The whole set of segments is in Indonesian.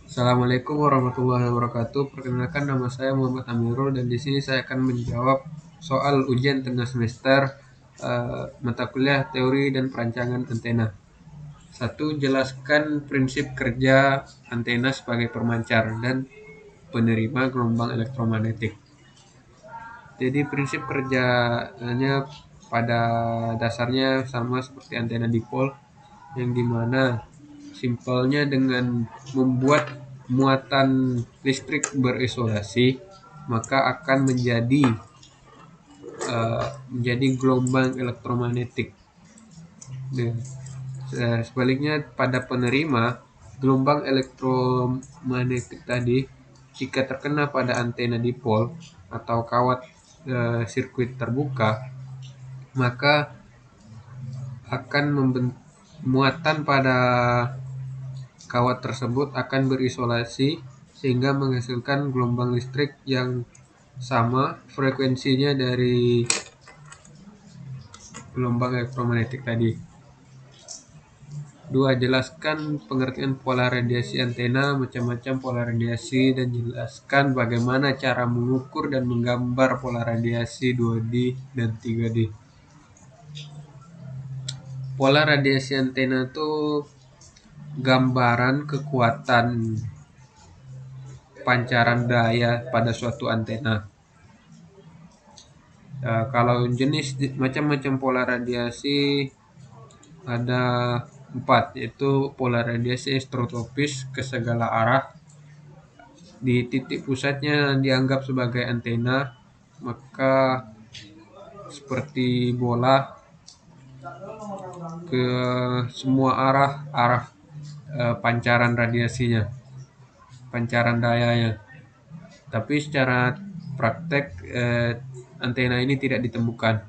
Assalamualaikum warahmatullahi wabarakatuh. Perkenalkan nama saya Muhammad Amirul dan di sini saya akan menjawab soal ujian tengah semester mata kuliah teori dan perancangan antena. Satu, jelaskan prinsip kerja antena sebagai pemancar dan penerima gelombang elektromagnetik. Jadi prinsip kerjanya pada dasarnya sama seperti antena dipol, yang dimana simpelnya dengan membuat muatan listrik berisolasi maka akan menjadi gelombang elektromagnetik. Dan sebaliknya pada penerima gelombang elektromagnetik tadi jika terkena pada antena dipol atau kawat sirkuit terbuka maka akan muatan pada kawat tersebut akan berisolasi sehingga menghasilkan gelombang listrik yang sama frekuensinya dari gelombang elektromagnetik tadi. 2. Jelaskan pengertian pola radiasi antena, macam-macam pola radiasi, dan jelaskan bagaimana cara mengukur dan menggambar pola radiasi 2D dan 3D. Pola radiasi antena itu gambaran kekuatan pancaran daya pada suatu antena. Kalau jenis macam-macam pola radiasi ada 4, yaitu pola radiasi ekstrotropis ke segala arah. Di titik pusatnya dianggap sebagai antena, maka seperti bola ke semua arah pancaran radiasinya, pancaran dayanya. Tapi secara praktek antena ini tidak ditemukan.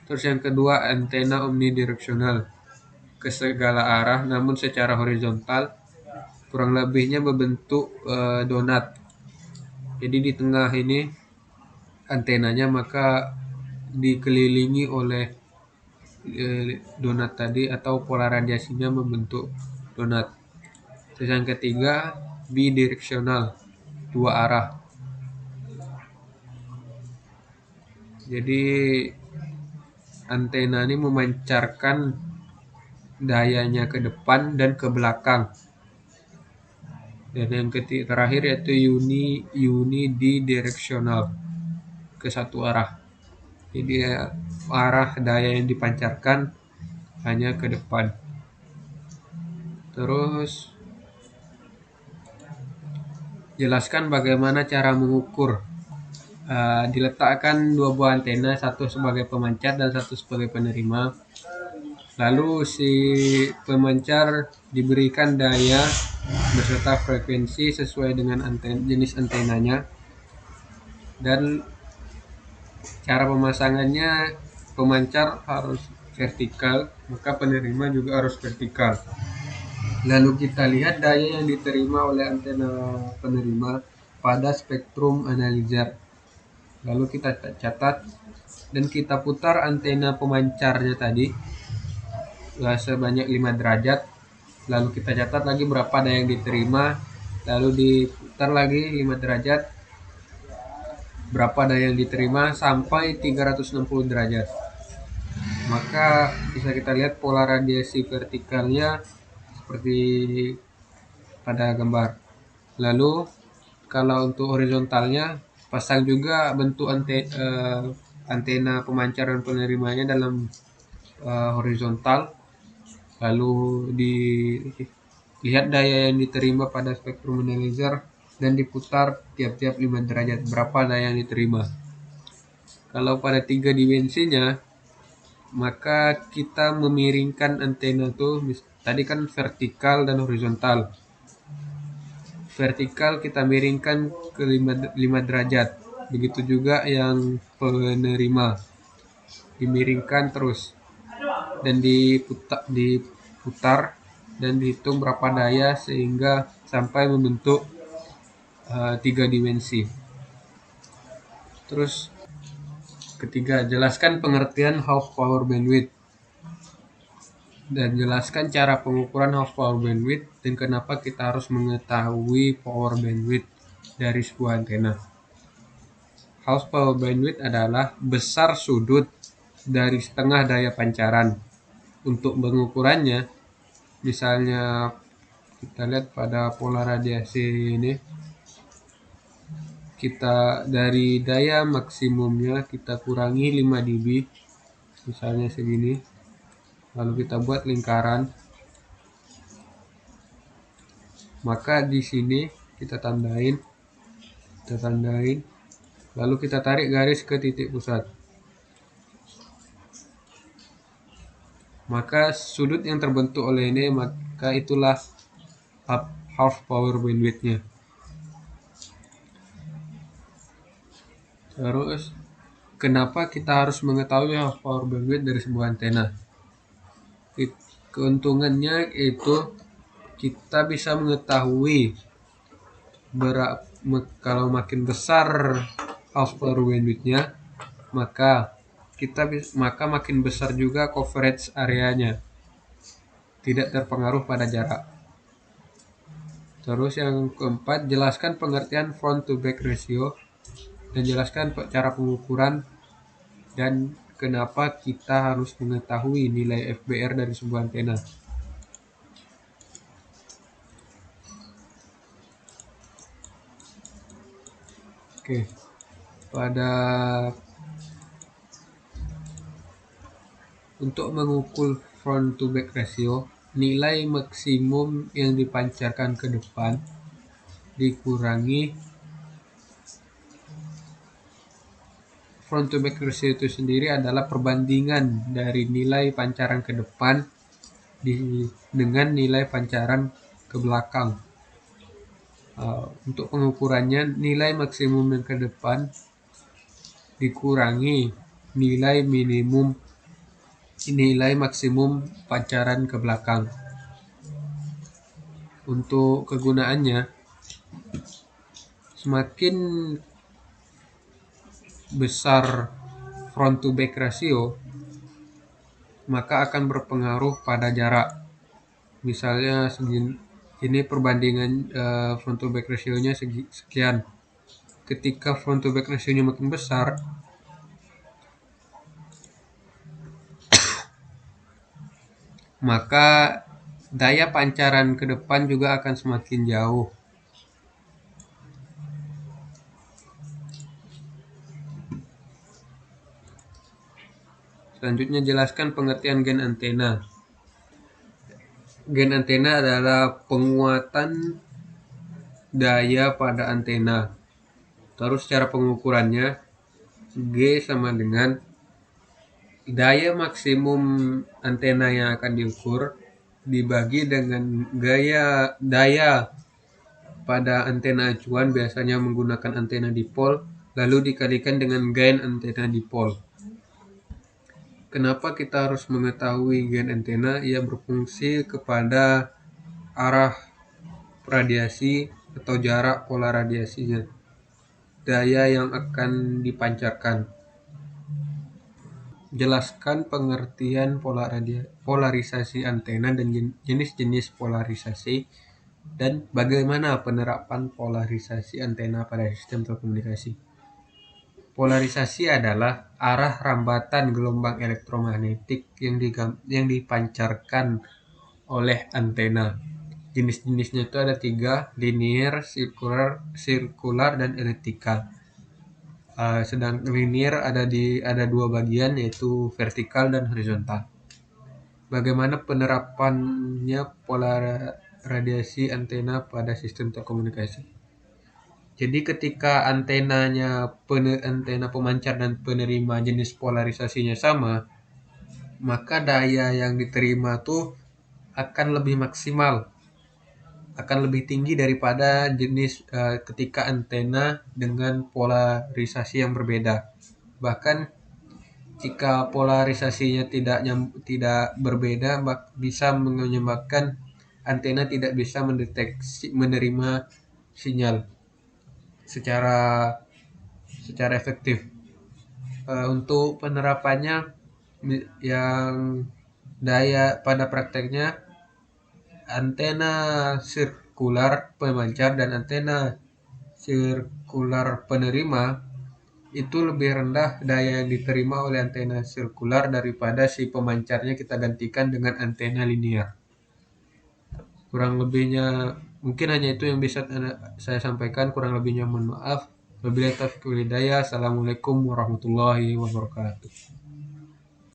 Terus yang kedua, antena omnidireksional ke segala arah namun secara horizontal, kurang lebihnya berbentuk donat. Jadi di tengah ini antenanya maka dikelilingi oleh donat tadi atau pola radiasinya membentuk donat. Terus yang ketiga, bidireksional, dua arah. Jadi antena ini memancarkan dayanya ke depan dan ke belakang. Dan yang terakhir yaitu unidireksional, ke satu arah. Jadi arah daya yang dipancarkan hanya ke depan. Terus jelaskan bagaimana cara mengukur. Diletakkan dua buah antena, satu sebagai pemancar dan satu sebagai penerima. Lalu si pemancar diberikan daya beserta frekuensi sesuai dengan jenis antenanya, dan cara pemasangannya pemancar harus vertikal, maka penerima juga harus vertikal. Lalu kita lihat daya yang diterima oleh antena penerima pada spektrum analyzer. Lalu kita catat dan kita putar antena pemancarnya tadi sebanyak 5 derajat. Lalu kita catat lagi berapa daya yang diterima, lalu diputar lagi 5 derajat, berapa daya yang diterima sampai 360 derajat. Maka bisa kita lihat pola radiasi vertikalnya seperti pada gambar. Lalu kalau untuk horizontalnya, pasang juga bentuk antena pemancar dan penerimanya dalam horizontal. Lalu dilihat daya yang diterima pada spektrum analyzer dan diputar tiap-tiap 5 derajat berapa daya yang diterima. Kalau pada 3 dimensinya, maka kita memiringkan antena itu, tadi kan vertikal dan horizontal. Vertikal kita miringkan ke 5 derajat. Begitu juga yang penerima, dimiringkan terus dan diputar dan dihitung berapa daya sehingga sampai membentuk 3 dimensi. Terus ketiga, jelaskan pengertian half power bandwidth. dan jelaskan cara pengukuran half power bandwidth dan kenapa kita harus mengetahui power bandwidth dari sebuah antena. Half power bandwidth adalah besar sudut dari setengah daya pancaran. Untuk pengukurannya, misalnya kita lihat pada pola radiasi ini, kita dari daya maksimumnya kita kurangi 5 dB, misalnya segini, lalu kita buat lingkaran, maka di sini kita tandain, lalu kita tarik garis ke titik pusat. Maka sudut yang terbentuk oleh ini, maka itulah half power bandwidth-nya. Terus, kenapa kita harus mengetahui half power bandwidth dari sebuah antena? Keuntungannya itu kita bisa mengetahui kalau makin besar half power bandwidth-nya, maka makin besar juga coverage areanya, tidak terpengaruh pada jarak. Terus yang keempat, jelaskan pengertian front to back ratio dan jelaskan cara pengukuran dan kenapa kita harus mengetahui nilai FBR dari sebuah antena. Oke, untuk mengukur front to back ratio, nilai maksimum yang dipancarkan ke depan dikurangi front to back ratio itu sendiri adalah perbandingan dari nilai pancaran ke depan dengan nilai pancaran ke belakang. Untuk pengukurannya, nilai maksimum yang ke depan dikurangi nilai maksimum pancaran ke belakang. Untuk kegunaannya, semakin besar front to back ratio, maka akan berpengaruh pada jarak. Misalnya ini perbandingan front to back ratio-nya sekian. Ketika front to back ratio-nya makin besar, maka daya pancaran ke depan juga akan semakin jauh. Selanjutnya, jelaskan pengertian gain antena. Gain antena adalah penguatan daya pada antena. Terus cara pengukurannya, G sama dengan daya maksimum antena yang akan diukur dibagi dengan daya pada antena acuan, biasanya menggunakan antena dipol, lalu dikalikan dengan gain antena dipol. Kenapa kita harus mengetahui gain antena? Ia berfungsi kepada arah radiasi atau jarak pola radiasinya, daya yang akan dipancarkan. Jelaskan pengertian polarisasi antena dan jenis-jenis polarisasi dan bagaimana penerapan polarisasi antena pada sistem telekomunikasi. Polarisasi adalah arah rambatan gelombang elektromagnetik yang dipancarkan oleh antena. Jenis-jenisnya itu ada 3, linear, sirkular, dan elliptikal. Sedang linear ada 2 bagian, yaitu vertikal dan horizontal. Bagaimana penerapannya pola radiasi antena pada sistem telekomunikasi? Jadi ketika antena pemancar dan penerima jenis polarisasinya sama, maka daya yang diterima tuh akan lebih maksimal, akan lebih tinggi daripada jenis ketika antena dengan polarisasi yang berbeda. Bahkan jika polarisasinya tidak berbeda, bisa menyebabkan antena tidak bisa menerima sinyal secara efektif. Untuk penerapannya yang daya pada prakteknya antena sirkular pemancar dan antena sirkular penerima itu lebih rendah daya yang diterima oleh antena sirkular daripada si pemancarnya kita gantikan dengan antena linear. Kurang lebihnya mungkin hanya itu yang bisa saya sampaikan, kurang lebihnya mohon maaf. Wabillahi taufiq wal hidayah. Assalamualaikum warahmatullahi wabarakatuh.